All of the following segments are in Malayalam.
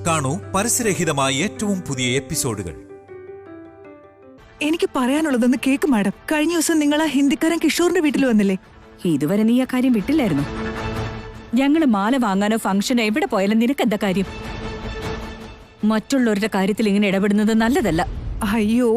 കാണൂ പരസ്യരഹിതമായ ഏറ്റവും പുതിയ എപ്പിസോഡുകൾ. എനിക്ക് പറയാനുള്ളതൊന്ന് കേക്ക് മാഡം. കഴിഞ്ഞ ദിവസം നിങ്ങൾ ആ ഹിന്ദിക്കാരൻ കിഷോറിന്റെ വീട്ടിൽ വന്നില്ലേ? ഇതുവരെ നീ ആ കാര്യം വിട്ടില്ലായിരുന്നു. ഞങ്ങള് മാല വാങ്ങാനോ ഫംഗ്ഷനോ എവിടെ പോയാലും നിനക്ക് എന്താ കാര്യം? മറ്റുള്ളവരുടെ കാര്യത്തിൽ ഇങ്ങനെ ഇടപെടുന്നത് നല്ലതല്ല. അയ്യോ,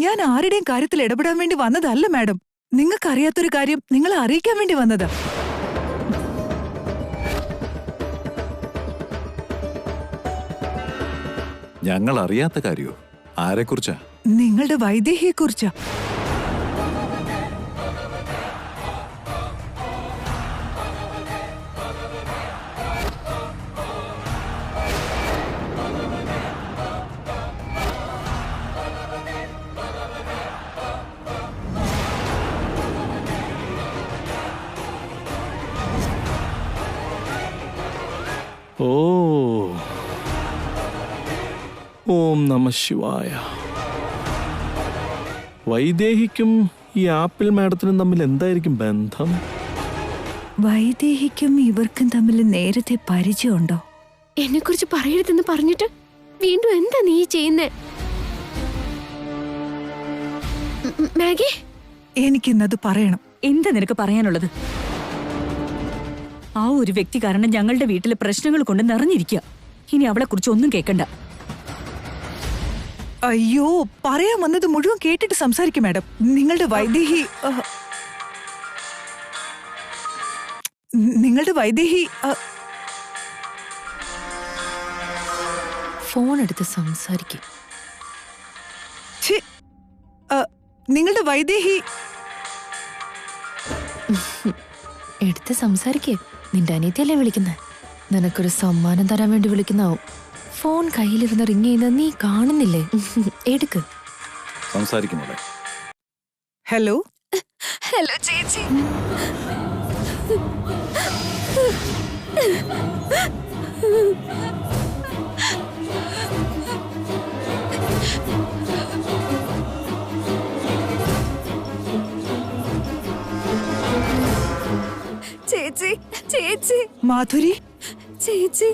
ഞാൻ ആരുടെയും കാര്യത്തിൽ ഇടപെടാൻ വേണ്ടി വന്നതല്ല മാഡം. നിങ്ങൾക്കറിയാത്തൊരു കാര്യം നിങ്ങളെ അറിയിക്കാൻ വേണ്ടി വന്നതാ. ഞങ്ങൾ അറിയാത്ത കാര്യോ? ആരെക്കുറിച്ചാ? നിങ്ങളുടെ വൈദേഹിയെ കുറിച്ചാ. ഓ, ഓം നമ ശിവായ. വൈദേഹിക്കും ഈ ആപ്പിൾ മാഡത്തിനും തമ്മിൽ എന്തായിരിക്കും ബന്ധം? വൈദേഹിക്കും ഇവർക്കും തമ്മിൽ നേരത്തെ പരിചയമുണ്ടോ? എന്നെ കുറിച്ച് പറയരുതെന്ന് പറഞ്ഞിട്ട് വീണ്ടും എന്താ നീ ചെയ്യുന്നേ? മാഗി, എനിക്കിന്നത് പറയണം. എന്താ നിനക്ക് പറയാനുള്ളത്? ആ ഒരു വ്യക്തി കാരണം ഞങ്ങളുടെ വീട്ടിലെ പ്രശ്നങ്ങൾ കൊണ്ട് നിറഞ്ഞിരിക്കുക. ഇനി അവളെ കുറിച്ച് ഒന്നും കേൾക്കണ്ട. അയ്യോ, പറയാൻ വന്നത് മുഴുവൻ കേട്ടിട്ട് സംസാരിക്കും മാഡം. നിങ്ങളുടെ വൈദേഹി ഫോൺ എടുത്ത് സംസാരിക്കും. നിങ്ങളുടെ വൈദേഹി എടുത്ത് സംസാരിക്കേ. നിന്റെ അനിയത്തിയല്ലേ വിളിക്കുന്നേ? നിനക്കൊരു സമ്മാനം തരാൻ വേണ്ടി വിളിക്കുന്നാവും. ഫോൺ കയ്യിലിരുന്ന് റിങ് ചെയ്യുന്ന നീ കാണുന്നില്ലേ? എടുക്ക്, സംസാരിക്കുന്നോടെ. ഹലോ. ഹലോ ചേച്ചി. ചേച്ചി, ചേച്ചി. മാധുരി, ചേച്ചി.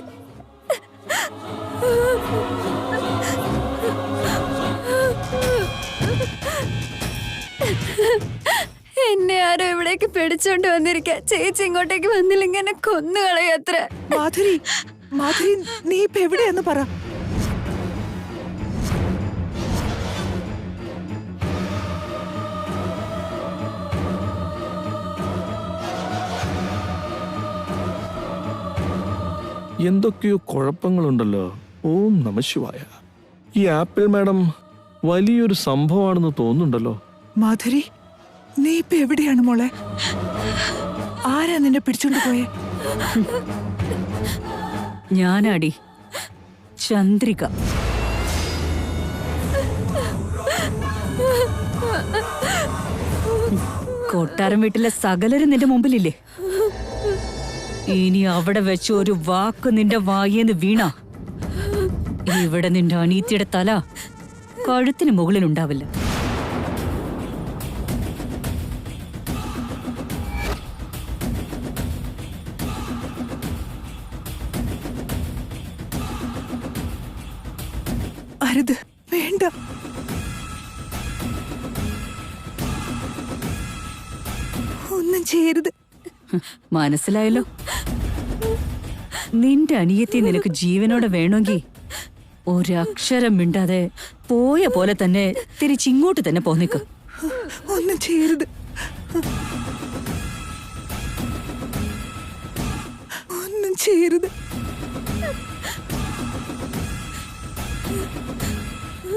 എന്നെ ആരോ ഇവിടേക്ക് പിടിച്ചോണ്ട് വന്നിരിക്ക. ചേച്ചി ഇങ്ങോട്ടേക്ക് വന്നില്ലെങ്കിൽ എന്നെ കൊന്നുകളയത്ര. മാധുരി, മാധുരി, നീ ഇപ്പൊ എവിടെയാന്ന് പറ. എന്തൊക്കെയോ കുഴപ്പങ്ങളുണ്ടല്ലോ. ഓം നമ ശിവായ. ഈ ആപ്പിൾ മാഡം വലിയൊരു സംഭവമാണെന്ന് തോന്നുന്നുണ്ടല്ലോ. മാധുരി, നീ ഇപ്പൊ എവിടെയാണ് മോളെ? ആരാ നിന്നെ പിടിച്ചോണ്ട് പോയെ? ഞാനാടി, ചന്ദ്രിക. കൊട്ടാരം വീട്ടിലെ സകലരും നിന്റെ മുമ്പിലില്ലേ? ഇനി അവിടെ വെച്ച് ഒരു വാക്ക് നിന്റെ വായേന്ന് വീണ ഇവിടെ നിന്റെ അനീത്തിയുടെ തല കഴുത്തിന് മുകളിലുണ്ടാവില്ല. അരുത്, വേണ്ട. ഒന്നും ചെയ്യരുത്. മനസ്സിലായല്ലോ? നിന്റെ അനിയത്തി നിനക്ക് ജീവനോടെ വേണമെങ്കിൽ ഒരക്ഷരം മിണ്ടാതെ പോയ പോലെ തന്നെ തിരിച്ചിങ്ങോട്ട് തന്നെ പോന്നിക്ക്. ഒന്നും ചെയ്യരുത്. ഒന്നും ചെയ്യരുത്.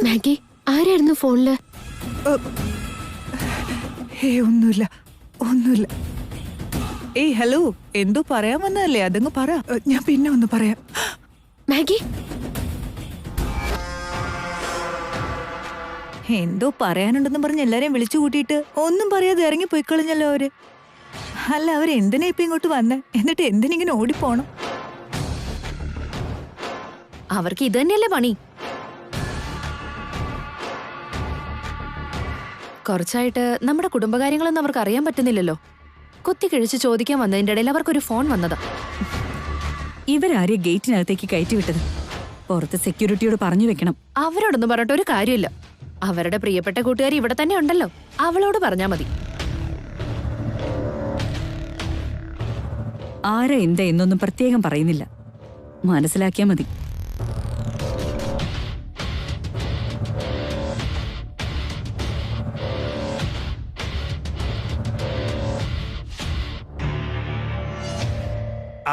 മാഗി, ആരായിരുന്നു ഫോണില്? ഒന്നുമില്ല, ഒന്നുമില്ല. ഏയ് ഹലോ, എന്തോ പറയാൻ വന്നതല്ലേ? അതങ്ങ് പറ, ഞാൻ പിന്നെ ഒന്ന് പറയാം. മാഗി, എന്തോ പറയാനുണ്ടെന്ന് പറഞ്ഞ് എല്ലാരെയും വിളിച്ചു കൂട്ടിയിട്ട് ഒന്നും പറയാതെ ഇറങ്ങി പോയിക്കളഞ്ഞല്ലോ അവര്. അല്ല, അവരെന്തിനാ ഇപ്പൊ ഇങ്ങോട്ട് വന്നേ? എന്നിട്ട് എന്തിനിങ്ങനെ ഓടിപ്പോണം? അവർക്ക് ഇത് തന്നെയല്ലേ പണി. കുറച്ചായിട്ട് നമ്മുടെ കുടുംബകാര്യങ്ങളൊന്നും അവർക്ക് അറിയാൻ പറ്റുന്നില്ലല്ലോ. കുത്തിക്കിഴിച്ച് ചോദിക്കാൻ വന്നതിന്റെ ഇടയിൽ അവർക്കൊരു ഫോൺ വന്നതാ. ഇവരാരെ ഗേറ്റിനകത്തേക്ക് കയറ്റിവിട്ടത്? പുറത്ത് സെക്യൂരിറ്റിയോട് പറഞ്ഞു വെക്കണം. അവരോടൊന്നും പറഞ്ഞിട്ട് ഒരു കാര്യമില്ല. അവരുടെ പ്രിയപ്പെട്ട കൂട്ടുകാരി ഇവിടെ തന്നെ ഉണ്ടല്ലോ, അവളോട് പറഞ്ഞാ മതി. ആരാ എന്താ എന്നൊന്നും പ്രത്യേകം പറയുന്നില്ല, മനസ്സിലാക്കിയാ മതി.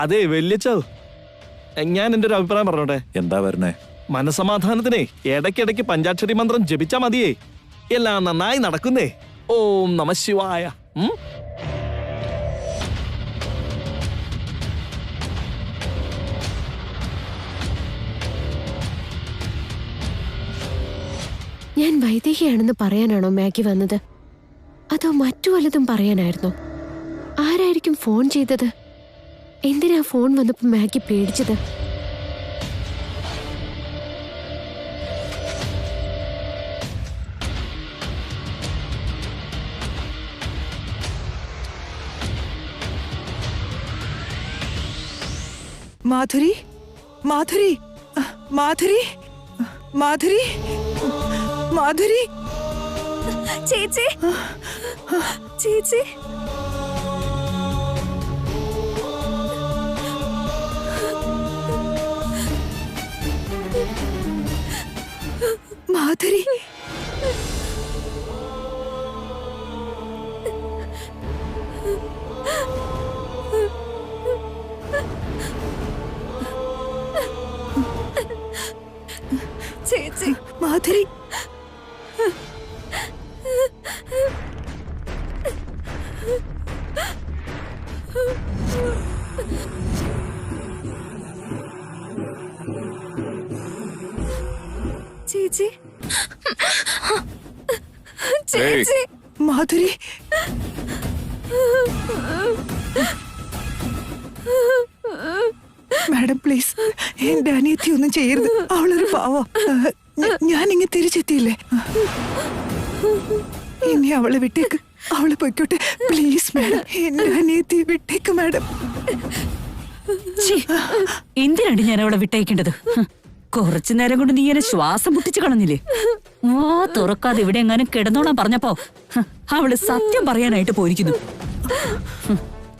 അതെ വല്യച്ചോ, ഞാൻ എന്റെ ഒരു അഭിപ്രായം പറഞ്ഞോട്ടെ. എന്താ വരണേ? മനസമാധാനത്തിനെ ഇടയ്ക്കിടയ്ക്ക് പഞ്ചാക്ഷരി മന്ത്രം ജപിച്ചാ മതിയേ, എല്ലാം നന്നായി നടക്കുന്നേ. ഓം നമഃ ശിവായ. ഞാൻ വൈദേഹിയാണെന്ന് പറയാനാണോ മാഗി വന്നത്, അതോ മറ്റു വല്ലതും പറയാനായിരുന്നോ? ആരായിരിക്കും ഫോൺ ചെയ്തത്? എന്തിനാ ഫോൺ വന്നപ്പോ മാഗി പേടിച്ചത്? മാധുരി, മാധുരി, മാധുരി, മാധുരി, മാധുരി, ചേച്ചി, ചേച്ചി, മാധുരി. ചേച്ചി, മാധുരി, ചേച്ചി, ചേച്ചി, മാധുരി. മാഡം പ്ലീസ്, എന്റെ അനിയത്തി ഒന്നും ചെയ്യരുത്, അവളൊരു പാവ. ഞാനിങ്ങ് തിരിച്ചെത്തിയില്ലേ, ഇനി അവളെ വിട്ടേക്ക്, അവളെ പൊയ്ക്കോട്ടെ പ്ലീസ് മാഡം, എന്റെ അനിയത്തി വിട്ടേക്ക് മാഡം. എന്തിനാണ് ഞാൻ അവളെ വിട്ടയക്കേണ്ടത്? കുറച്ചു നേരം കൊണ്ട് നീ എന്നെ ശ്വാസം മുട്ടിച്ച് കളഞ്ഞില്ലേ? തുറക്കാതെ ഇവിടെ എങ്ങാനും കിടന്നോളാൻ പറഞ്ഞപ്പോ അവള് സത്യം പറയാനായിട്ട് പോയിരിക്കുന്നു.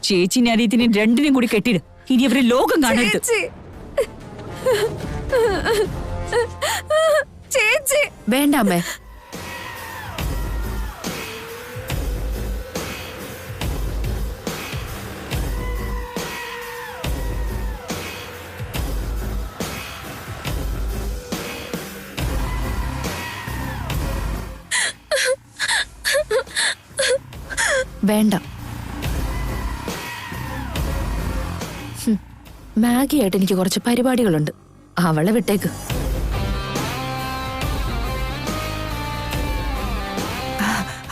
ചേച്ചി അനിയത്തിനെ രണ്ടിനും കൂടി കെട്ടിട്, ഇനി അവര് ലോകം കാണരുത്. ചേച്ചി, വേണ്ട അമ്മേ. വേണ്ട. മാഗിയായിട്ട് എനിക്ക് കുറച്ച് പരിപാടികളുണ്ട്, അവളെ വിട്ടേക്ക്.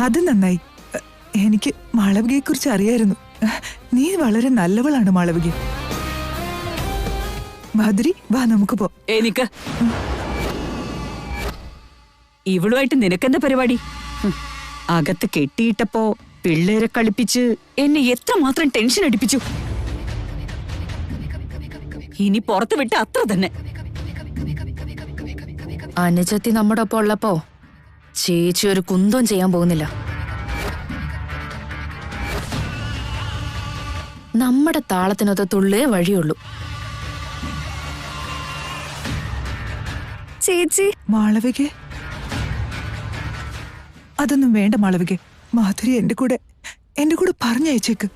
അത് നന്നായി. എനിക്ക് മാളവികയെ കുറിച്ച് അറിയായിരുന്നു. നീ വളരെ നല്ലവളാണ് മാളവിക. മാധുരി വാ, നമുക്ക് പോ. എനിക്ക് ഇവളുമായിട്ട് നിനക്കെന്താ പരിപാടി? അകത്ത് കെട്ടിയിട്ടപ്പോ പിള്ളേരെ കളിപ്പിച്ച് എന്നെ എത്രമാത്രം ടെൻഷൻ അടിപ്പിച്ചു. ഇനി പുറത്ത് വിട്ട് അത്ര തന്നെ. അനുജത്തി നമ്മുടെ ഒപ്പം ഉള്ളപ്പോ ചേച്ചി ഒരു കുന്തം ചെയ്യാൻ പോകുന്നില്ല. നമ്മുടെ താളത്തിനൊത്ത തുള്ളേ വഴിയുള്ളൂ. ചേച്ചി, മാളവിക, അതൊന്നും വേണ്ട മാളവിക. മാധുരി എന്റെ കൂടെ പറഞ്ഞയച്ചേക്ക്.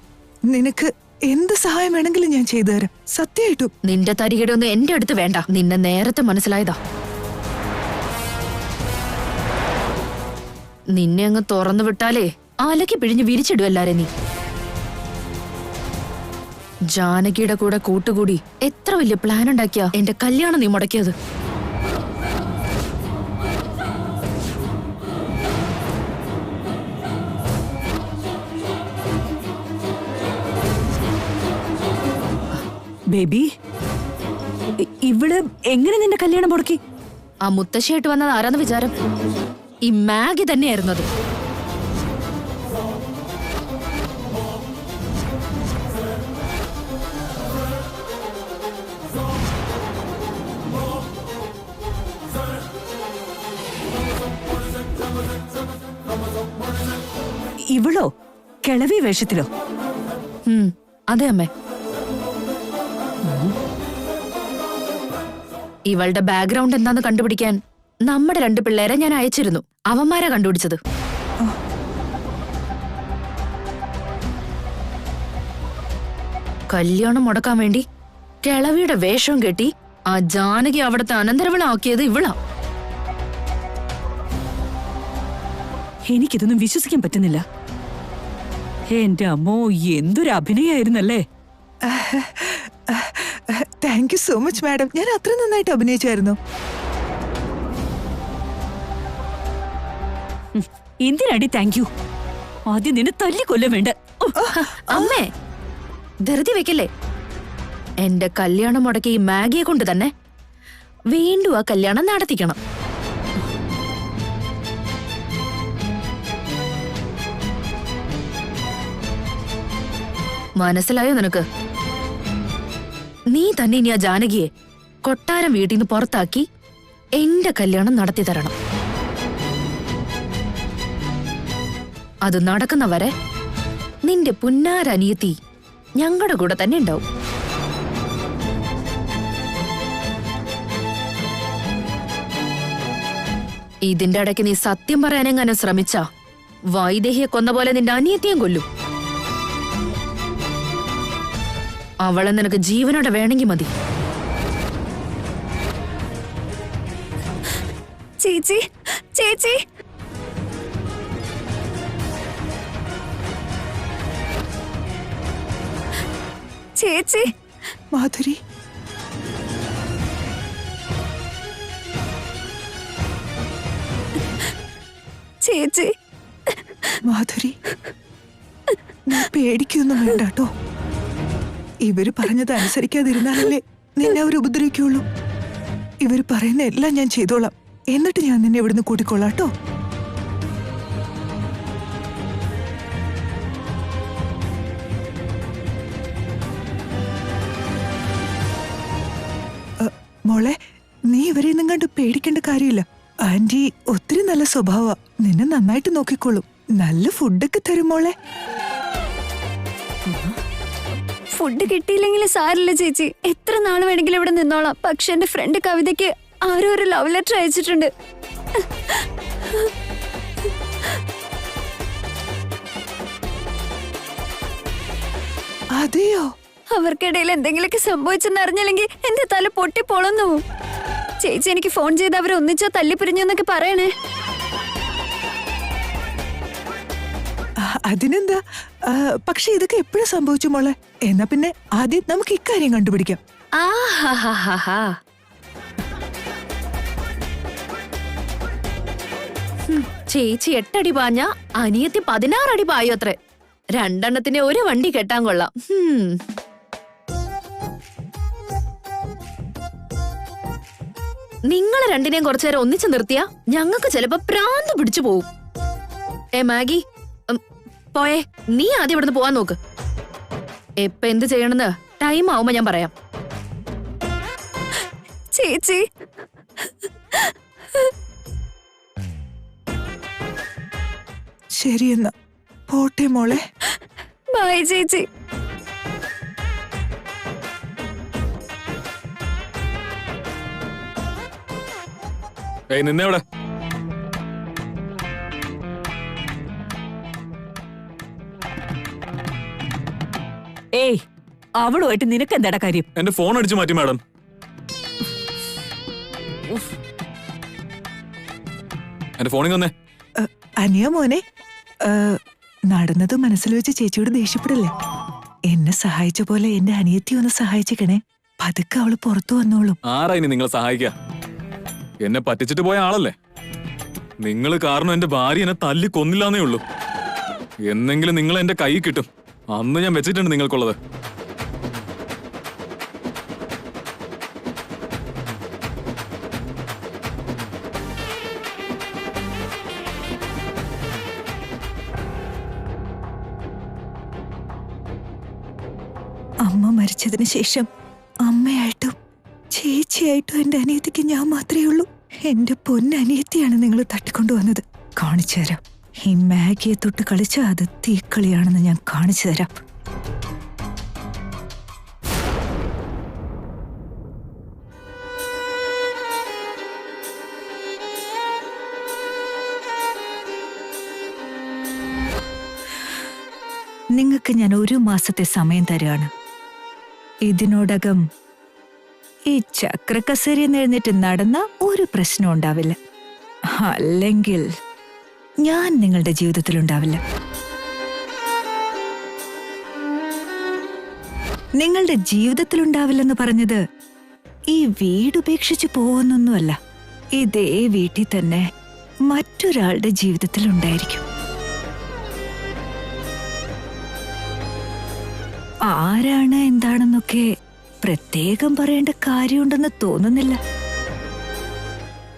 നിനക്ക് എന്ത് സഹായം വേണമെങ്കിലും ഞാൻ ചെയ്തു തരാം, സത്യമായിട്ടും. നിന്റെ തരികയുടെ ഒന്നും എന്റെ അടുത്ത് വേണ്ട, നിന്നെ നേരത്തെ മനസ്സിലായതാ. നിന്നെ അങ്ങ് തുറന്നു വിട്ടാലേ അലക്കി പിഴിഞ്ഞ് വിരിച്ചിടും എല്ലാരെ നീ. ജാനകിയുടെ കൂടെ കൂട്ടുകൂടി എത്ര വലിയ പ്ലാൻ ഉണ്ടാക്കിയാ എന്റെ കല്യാണം നീ മുടക്കിയത്. ബേബി, ഇവിടെ എങ്ങനെ നിന്റെ കല്യാണം മുടക്കി? ആ മുത്തശ്ശിയായിട്ട് വന്നത് ആരാന്ന് വിചാരം? ഈ മാഗി തന്നെയായിരുന്നു അത്. ഇവളോ കിളവി വേഷത്തിലോ? അതെ അമ്മേ. ഇവളുടെ ബാക്ക്ഗ്രൗണ്ട് എന്താന്ന് കണ്ടുപിടിക്കാൻ നമ്മുടെ 2 പിള്ളേരെ ഞാൻ അയച്ചിരുന്നു. അവന്മാരാ കണ്ടുപിടിച്ചത്. കല്യാണം മുടക്കാൻ വേണ്ടി കിളവിയുടെ വേഷം കെട്ടി ആ ജാനകി അവിടുത്തെ അനന്തരവളാക്കിയത് ഇവളാ. എനിക്കിതൊന്നും വിശ്വസിക്കാൻ പറ്റുന്നില്ല. എന്റെ അമ്മോ, എന്തൊരു അഭിനയായിരുന്നല്ലേ. Thank you so much madam. ഞാൻ അത്ര നന്നായിട്ട് അഭിനയിച്ചായിരുന്നു. എന്തിനാടി താങ്ക് യു? ആദ്യം നിന്നെ തല്ലിക്കൊല്ലും വേണ്ട. അമ്മേ, ധൃതി വെക്കല്ലേ. എന്റെ കല്യാണം മുടക്കി ഈ മാഗിയെ കൊണ്ട് തന്നെ വീണ്ടും ആ കല്യാണം നടത്തിക്കണം. മനസ്സിലായോ നിനക്ക്? നീ തന്നെ ഇനി ആ ജാനകിയെ കൊട്ടാരം വീട്ടിൽ നിന്ന് പുറത്താക്കി എന്റെ കല്യാണം നടത്തി തരണം. അത് നടക്കുന്നവരെ നിന്റെ പുന്നാരനിയത്തി ഞങ്ങളുടെ കൂടെ തന്നെ ഉണ്ടാവും. ഇതിന്റെ ഇടയ്ക്ക് നീ സത്യം പറയാനെങ്ങനെ ശ്രമിച്ചാ വൈദേഹിയെ കൊന്ന പോലെ നിന്റെ അനിയത്തിയും കൊല്ലും. അവളെ നിനക്ക് ജീവനോടെ വേണമെങ്കിൽ മതി. ചേച്ചി, ചേച്ചി, ചേച്ചി. മാധുരി, ചേച്ചി. മാധുരി, നീ പേടിക്കൊന്നും വേണ്ട കേട്ടോ. ഇവര് പറഞ്ഞത് അനുസരിക്കാതിരുന്നാലല്ലേ നിന്നെ അവർ ഉപദ്രവിക്കുള്ളൂ. ഇവര് പറയുന്ന എല്ലാം ഞാൻ ചെയ്തോളാം. എന്നിട്ട് ഞാൻ നിന്നെ ഇവിടുന്ന് കൂട്ടിക്കൊള്ളാം കേട്ടോ. മോളെ, നീ ഇവരെയൊന്നും കണ്ട് പേടിക്കേണ്ട കാര്യമില്ല. ആന്റി ഒത്തിരി നല്ല സ്വഭാവ. നിന്നെ നന്നായിട്ട് നോക്കിക്കോളും. നല്ല ഫുഡൊക്കെ തരും മോളെ. ഫുഡ് കിട്ടിയില്ലെങ്കിൽ സാരില്ല ചേച്ചി. എത്ര നാൾ വേണമെങ്കിലും ഇവിടെ നിന്നോളാം. പക്ഷെ എന്റെ ഫ്രണ്ട് കവിതയ്ക്ക് ആരോ ഒരു ലവ് ലെറ്റർ അയച്ചിട്ടുണ്ട്. അതെയോ? അവർക്കിടയിൽ എന്തെങ്കിലുമൊക്കെ സംഭവിച്ചെന്ന് അറിഞ്ഞില്ലെങ്കിൽ എന്റെ തല പൊട്ടിപ്പൊളന്നു. ചേച്ചി എനിക്ക് ഫോൺ ചെയ്ത് അവർ ഒന്നിച്ചോ തല്ലിപ്പിരിഞ്ഞോ എന്നൊക്കെ പറയണേ. അതിനെന്താ? പക്ഷെ ഇതൊക്കെ എപ്പോഴും സംഭവിച്ചു മോളെ. എന്നാ പിന്നെ ആദ്യം നമുക്ക് ഇക്കാര്യം കണ്ടുപിടിക്കാം. ചേച്ചി 8 അടി പാഞ്ഞ അനിയത്തി 16 അടി പായോ അത്രേ. 2 എണ്ണത്തിന് ഒരു വണ്ടി കെട്ടാൻ കൊള്ളാം. നിങ്ങളെ രണ്ടിനെയും കുറച്ചേരം ഒന്നിച്ചു നിർത്തിയാ ഞങ്ങൾക്ക് ചിലപ്പോ പ്രാന്ത് പിടിച്ചു പോവും. മാഗി, പോയേ. നീ ആദ്യം ഇവിടുന്ന് പോവാൻ നോക്ക്. എപ്പ എന്ത് ചെയ്യണമെന്ന് ടൈം ആവുമ്പോ ഞാൻ പറയാം. ചേച്ചി, ശരിയെന്നാ പോട്ടെ മോളെ. ബൈ ചേച്ചി. നിന്നെവിടെ? ഏയ്, അവളുമായിട്ട് നിനക്ക് എന്താടാ കാര്യം? എന്റെ ഫോൺ അടിച്ചു മാറ്റി മാഡം. എന്റെ ഫോണിൽ വന്നേ. അനിയ മോനെ, നടന്നത് മനസ്സിൽ വെച്ച് ചേച്ചിയോട് ദേഷ്യപ്പെടല്ലേ. എന്നെ സഹായിച്ച പോലെ എന്റെ അനിയത്തി ഒന്ന് സഹായിച്ചേക്കണേ. പതുക്കെ അവള് പുറത്തു വന്നോളും. ആരാ ഇനി നിങ്ങളെ സഹായിക്ക? എന്നെ പറ്റിച്ചിട്ട് പോയ ആളല്ലേ നിങ്ങൾ. കാരണം എന്റെ ഭാര്യ എന്നെ തല്ലി കൊന്നില്ലാന്നേ ഉള്ളൂ. എന്നെങ്കിലും നിങ്ങൾ എന്റെ കൈ കിട്ടും. അന്ന് ഞാൻ വെച്ചിട്ടുണ്ട് നിങ്ങൾക്കുള്ളത്. അമ്മ മരിച്ചതിന് ശേഷം അമ്മയായിട്ടും ചേച്ചിയായിട്ടും എന്റെ അനിയത്തിക്ക് ഞാൻ മാത്രമേ ഉള്ളൂ. എന്റെ പൊന്നനിയത്തിയാണ് നിങ്ങൾ തട്ടിക്കൊണ്ടുവന്നത്. കാണിച്ചു തരാം ഈ മാഗിയെ തൊട്ട് കളിച്ച അത് തീക്കളിയാണെന്ന് ഞാൻ കാണിച്ചു തരാം. നിങ്ങൾക്ക് ഞാൻ 1 മാസത്തെ സമയം തരുകയാണ്. ഇതിനോടകം ഈ ചക്രക്കസേരയിൽ എഴുന്നേറ്റ് നടന്ന ഒരു പ്രശ്നം ഉണ്ടാവില്ല. അല്ലെങ്കിൽ ഞാൻ നിങ്ങളുടെ ജീവിതത്തിലുണ്ടാവില്ല. നിങ്ങളുടെ ജീവിതത്തിലുണ്ടാവില്ലെന്ന് പറഞ്ഞത് ഈ വീടുപേക്ഷിച്ച് പോകുന്നൊന്നുമല്ല. ഇതേ വീട്ടിൽ തന്നെ മറ്റൊരാളുടെ ജീവിതത്തിലുണ്ടായിരിക്കും. ആരാണ് എന്താണെന്നൊക്കെ പ്രത്യേകം പറയേണ്ട കാര്യമുണ്ടെന്ന് തോന്നുന്നില്ല.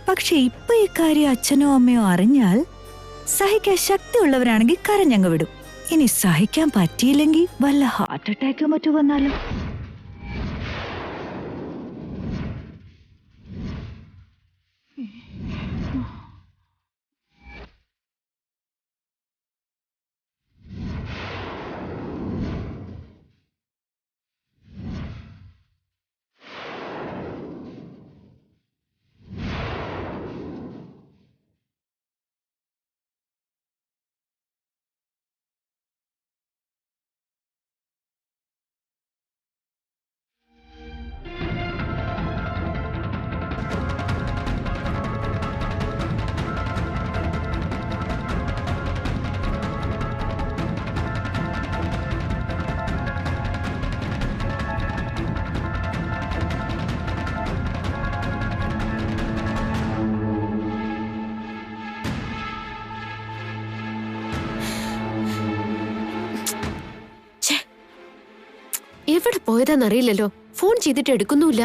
പക്ഷെ ഇപ്പൊ ഈ കാര്യം അച്ഛനോ അമ്മയോ അറിഞ്ഞാൽ സഹിക്കാൻ ശക്തിയുള്ളവരാണെങ്കിൽ കരഞ്ഞങ്ങ് വിടും. ഇനി സഹിക്കാൻ പറ്റിയില്ലെങ്കിൽ വല്ല ഹാർട്ട് അറ്റാക്കോ മറ്റോ വന്നാലും. എവിടെ പോയതാന്നറിയില്ലല്ലോ. ഫോൺ ചെയ്തിട്ട് എടുക്കുന്നുമില്ല.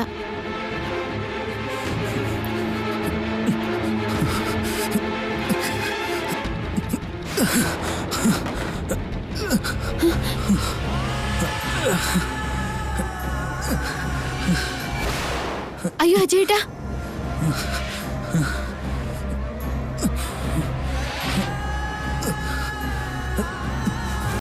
അയ്യോ അജയേട്ടാ,